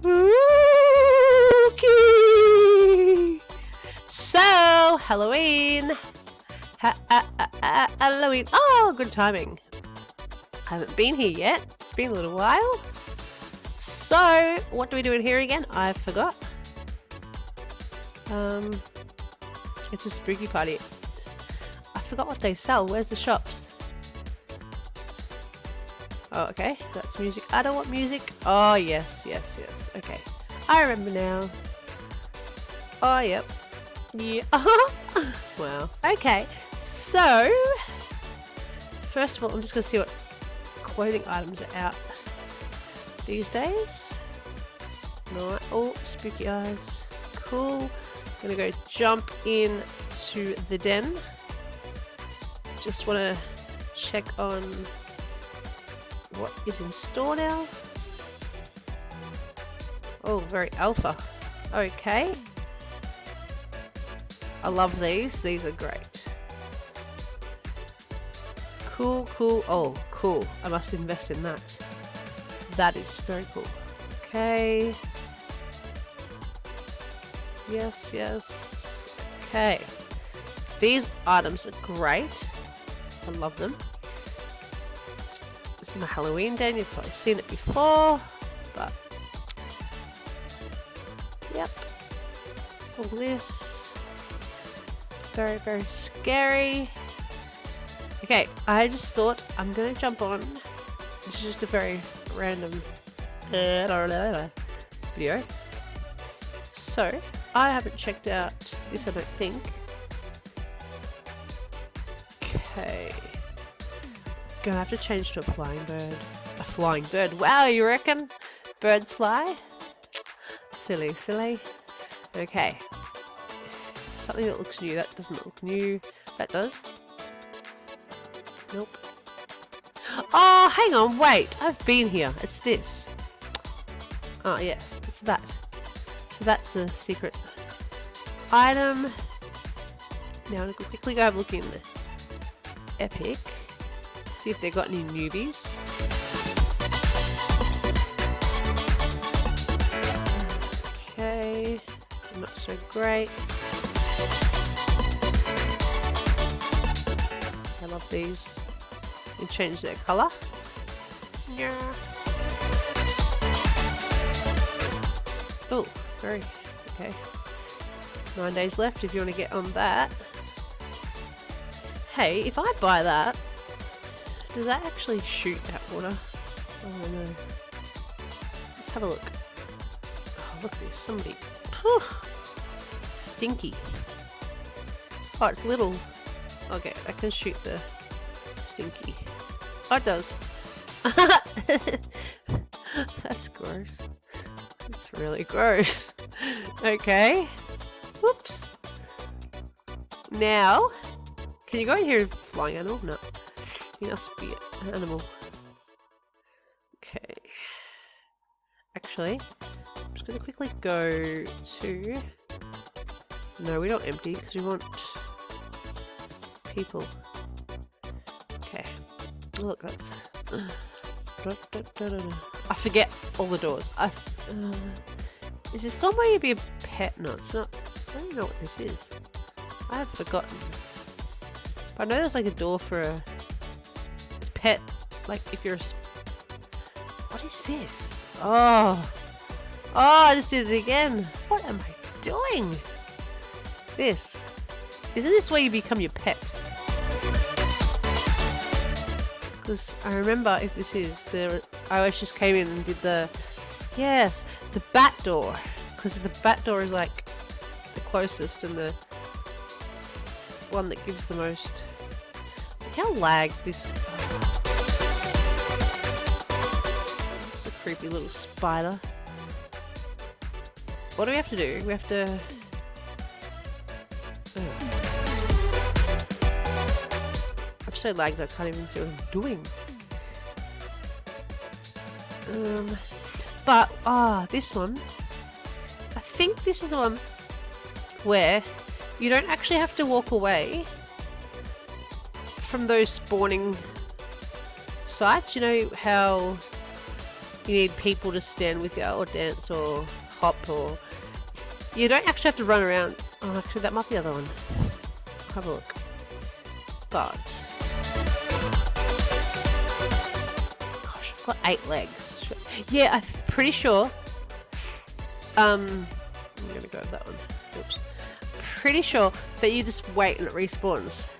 Spooky! So, Halloween. Halloween. Oh, good timing. I haven't been here yet. It's been a little while. So, what do we do in here again? I forgot. It's a spooky party. I forgot what they sell. Where's the shops? Oh, okay. That's music. I don't want music. Oh, yes. Okay. I remember now. Oh, yep. Yeah. Wow. Okay. So, first of all, I'm just going to see what clothing items are out these days. Right. Oh, spooky eyes. Cool. Gonna go jump in to the den. Just want to check on what is in store now. Oh, very alpha. Okay. I love these. These are great. Cool. Oh, cool. I must invest in that. That is very cool. Okay. Yes. Okay. These items are great. I love them. This is my Halloween den. You've probably seen it before, but yep. All this. Very, very scary. Okay, I just thought I'm going to jump on. This is just a very random video. So, I haven't checked out this, I don't think. Okay. Gonna have to change to a flying bird. A flying bird. Wow, you reckon? Birds fly? Silly. Okay. Something that looks new. That doesn't look new. That does. Nope. Oh, hang on, wait. I've been here. It's this. Oh, yes. It's that. So that's the secret item. Now I'm going to quickly go have a look in Epic. See if they've got any newbies. Okay. Not so great. I love these. You change their colour. Yeah. Oh, very okay. 9 days left if you want to get on that. Hey, if I buy that, does that actually shoot that water? Oh no. Let's have a look. Oh, look at this. Somebody. Whew. Stinky. Oh, it's little. Okay, I can shoot the stinky. Oh, it does. That's gross. It's really gross. Okay. Whoops. Now, can you go in here and flying animal? No. You must be an animal. Okay. Actually, I'm just going to quickly go to... No, we don't empty because we want people. Okay. Look, that's... I forget all the doors. Is this somewhere you'd be a pet? No, it's not. I don't know what this is. I have forgotten. But I know there's like a door for a pet. Like if you're a... What is this? Oh, I just did it again. What am I doing? This. Isn't this where you become your pet? Because I remember if this is the... I always just came in and did the... Yes, the bat door. Because the bat door is like the closest and the one that gives the most... Look how lagged this... It's a creepy little spider. What do we have to do? We have to... I'm so lagged I can't even see what I'm doing. But, this one. I think this is the one where you don't actually have to walk away from those spawning sites. You know how you need people to stand with you or dance or hop, or you don't actually have to run around. Oh, actually that might be the other one. Have a look. But gosh, I've got 8 legs. Yeah, I'm pretty sure. I'm gonna go with that one. Oops. Pretty sure that you just wait and it respawns.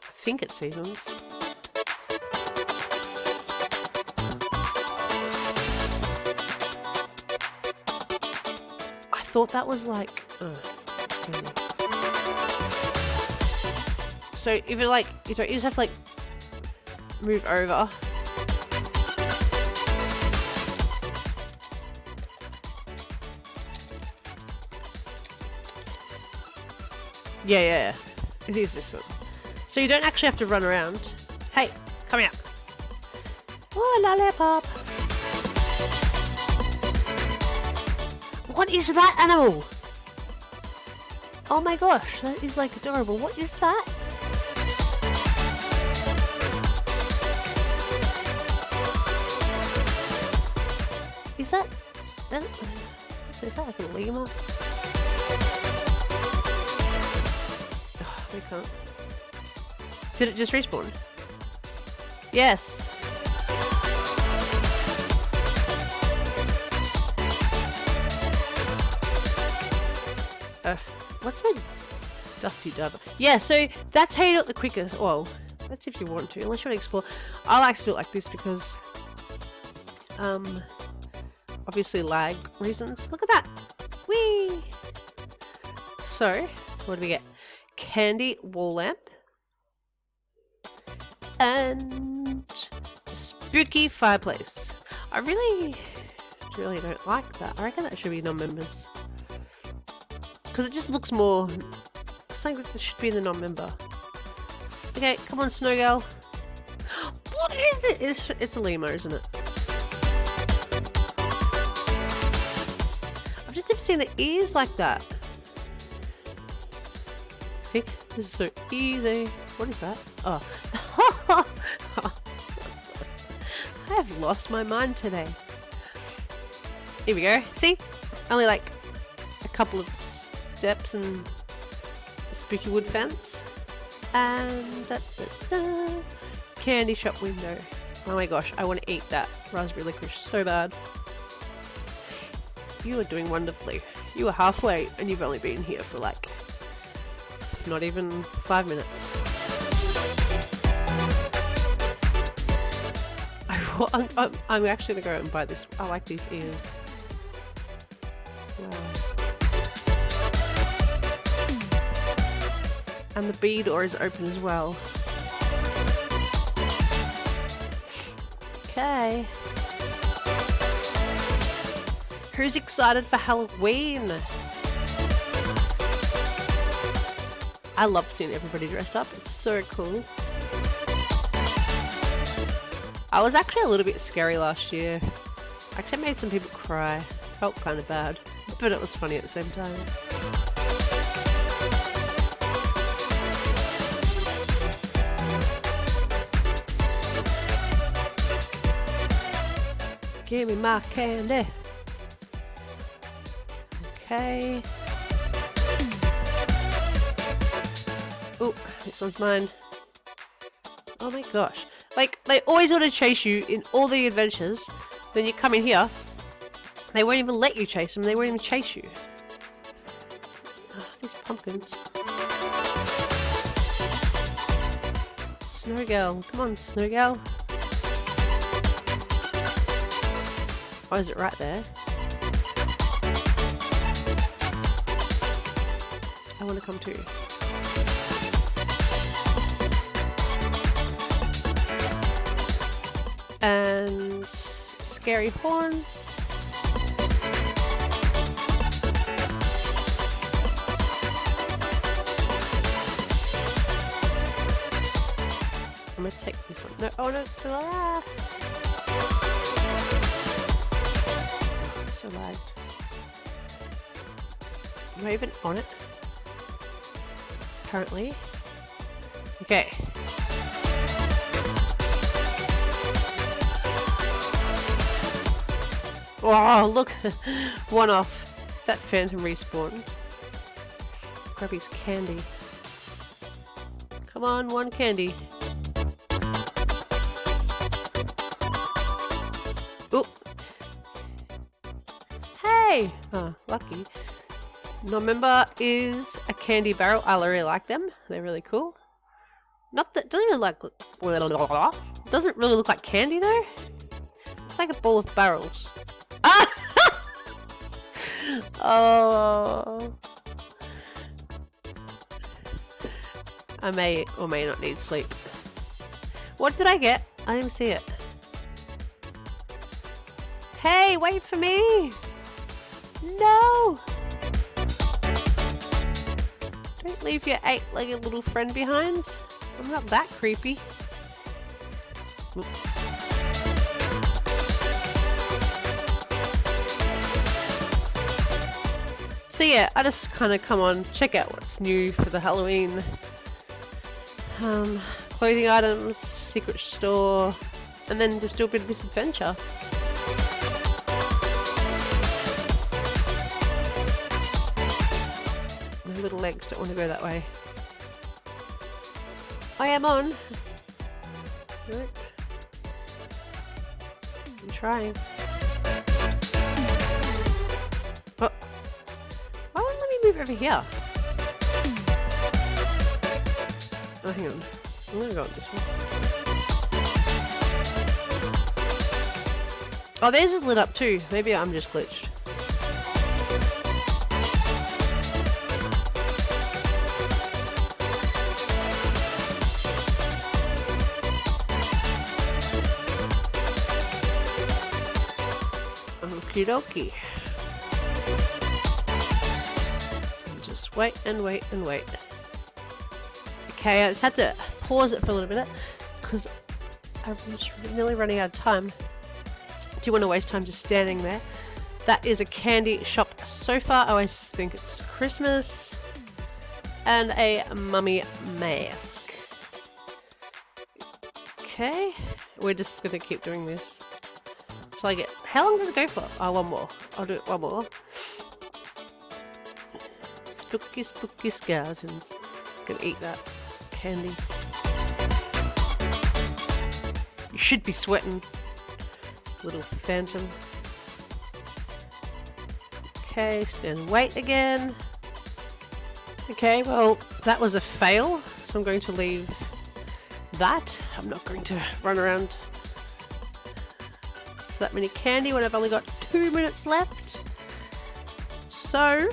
I think it's seasons. I thought that was like. So if you're like, you just have to like move over. Yeah. It is this one. So you don't actually have to run around. Hey, come here. Oh, lollipop. What is that animal? Oh my gosh, that is like adorable. What is that? Is that like a lemur? Oh, we can't. Did it just respawn? Yes. What's my dusty diver? Yeah, so that's how you do it the quickest. Well, that's if you want to, unless you want to explore. I like to do it like this because, obviously lag reasons. Look at that! Whee! So, what do we get? Candy wall lamp. And spooky fireplace. I really don't like that. I reckon that should be non-members. Because it just looks more... Something that should be in the non-member. Okay, come on, Snow Girl. What is it? It's a lemur, isn't it? I've just never seen the ears like that. See? This is so easy. What is that? Oh. I have lost my mind today. Here we go. See? Only like a couple of steps and a spooky wood fence. And candy shop window. Oh my gosh, I want to eat that raspberry licorice so bad. You are doing wonderfully. You are halfway and you've only been here for like not even 5 minutes. I'm actually gonna go and buy this. I like these ears. Wow. And the bee door is open as well. Okay. Who's excited for Halloween? I love seeing everybody dressed up. It's so cool. I was actually a little bit scary last year. Actually made some people cry. Felt kind of bad, but it was funny at the same time. Give me my candy. Okay. Oh, this one's mine. Oh my gosh. Like, they always want to chase you in all the adventures. Then you come in here. They won't even let you chase them. They won't even chase you. Oh, these pumpkins. Snow Girl. Come on, Snow Girl. Oh, is it right there? I want to come too. And scary horns. I'm gonna take this one. No, oh no, ah. So lagged. Am I even on it? Currently. Okay. Oh, look! One off. That phantom respawned. Grab his candy. Come on, one candy. Oh! Hey! Oh, lucky. Non-member is a candy barrel. I really like them. They're really cool. Not that doesn't really look like candy though. It's like a ball of barrels. Ah! Oh. I may or may not need sleep. What did I get? I didn't see it. Hey, wait for me! No! Don't leave your 8-legged little friend behind. I'm not that creepy. Oop. So yeah, I just kind of come on, check out what's new for the Halloween clothing items, secret store, and then just do a bit of this adventure. My little legs don't want to go that way. I am on. Nope. I'm trying. Oh. Why won't let me move over here? Oh, hang on. I'm gonna go on this one. Oh, theirs is lit up too. Maybe I'm just glitched. Okie dokie. Just wait and wait and wait. Okay, I just had to pause it for a little bit because I'm just nearly running out of time. Do you want to waste time just standing there? That is a candy shop so far. I always think it's Christmas. And a mummy mask. Okay, we're just gonna keep doing this. So I get, how long does it go for? Oh, one more. I'll do it one more. Spooky, spooky skeletons. Gonna eat that candy. You should be sweating, little phantom. Okay, stand and wait again. Okay, well, that was a fail, so I'm going to leave that. I'm not going to run around that many candy when I've only got 2 minutes left. So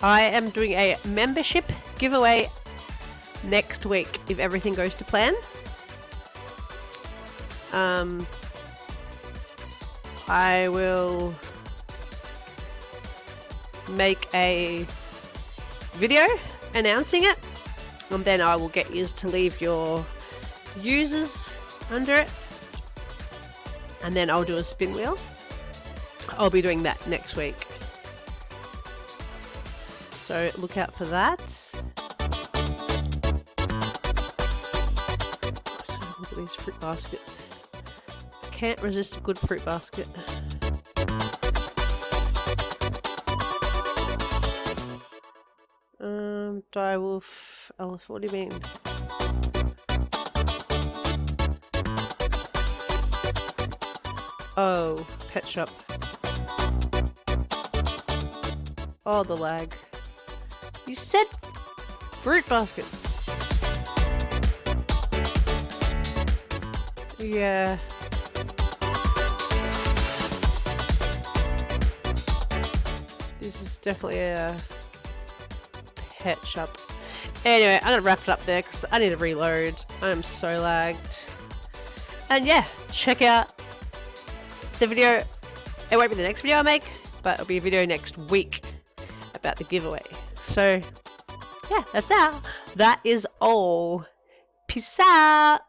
I am doing a membership giveaway next week if everything goes to plan. I will make a video announcing it, and then I will get you to leave your users under it, and then I'll do a spin wheel. I'll be doing that next week, so look out for that. Look at these fruit baskets. I can't resist a good fruit basket. Direwolf Elf, what do you mean? Oh, pet shop. Oh, the lag. You said fruit baskets. Yeah. This is definitely a pet shop. Anyway, I'm gonna wrap it up there because I need to reload. I'm so lagged. And yeah, check out the video. It won't be the next video I make, but it'll be a video next week about the giveaway. So yeah, that's all. That is all. Peace out.